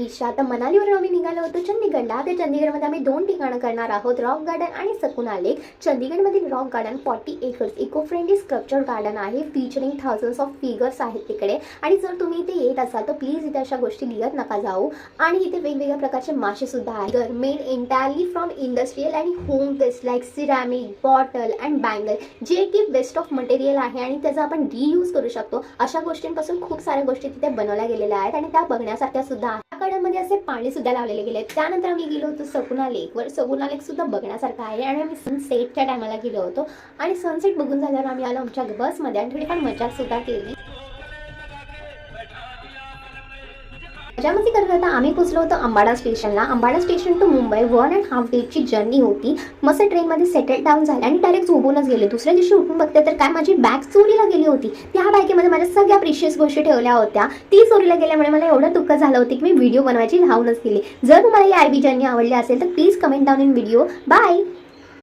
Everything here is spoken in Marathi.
दिशा. तर मनालीवरून आम्ही निघालो होतो चंदीगडला. त्या चंदीगडमध्ये आम्ही 2 ठिकाणं करणार आहोत, रॉक गार्डन आणि सकुना लेक. चंदीगडमधील rock garden 40 acres eco friendly sculpture garden आहे, फीचरिंग थाउजंड्स ऑफ फिगर्स आहेत तिकडे. आणि जर तुम्ही इथे येत असाल तर प्लीज इथे अशा गोष्टी लिहत नका जाऊ. आणि इथे वेगवेगळ्या प्रकारचे मासे सुद्धा आहेत, मेड एंटायरली फ्रॉम इंडस्ट्रियल आणि home waste like ceramic, bottle and bangle, जे की वेस्ट ऑफ मटेरियल आहे आणि त्याचा आपण रियूज करू शकतो. अशा गोष्टींपासून खूप साऱ्या गोष्टी तिथे बनवल्या गेलेल्या आहेत आणि त्या बघण्यासारख्या सुद्धा आहेत. त्या गार्डनमध्ये असे पाणी सुद्धा लावलेले गेले. त्यानंतर आम्ही गेलो होतो सकुना लेकवर. सकुना लेक सुद्धा बघण्यासारखा आहे आणि आम्ही सनसेटच्या टायमाला गेलो होतो आणि सनसेट बघून झाल्यावर आम्ही आलो आमच्या बसमध्ये आणि थोडीफार मजा सुद्धा केली. मजामस्ती करत होता आम्ही पोहोचलो होतो अंबाडा स्टेशनला. अंबाडा स्टेशन टू मुंबई 1.5 डेची जर्नी होती. मस्त ट्रेनमध्ये सेटल डाऊन झाले आणि डायरेक्ट झोपूनच गेले. दुसऱ्या दिवशी उठून बघते तर काय, माझी बॅग चोरीला गेली होती. त्या बॅगेमध्ये माझ्या सगळ्या प्रिशियस गोष्टी ठेवल्या होत्या. ती चोरीला गेल्यामुळे मला एवढं दुःख झालं होतं की मी व्हिडिओ बनवायची राहूनच गेली. जर तुम्हाला ही आयबी जर्नी आवडली असेल तर please comment down in video. Bye.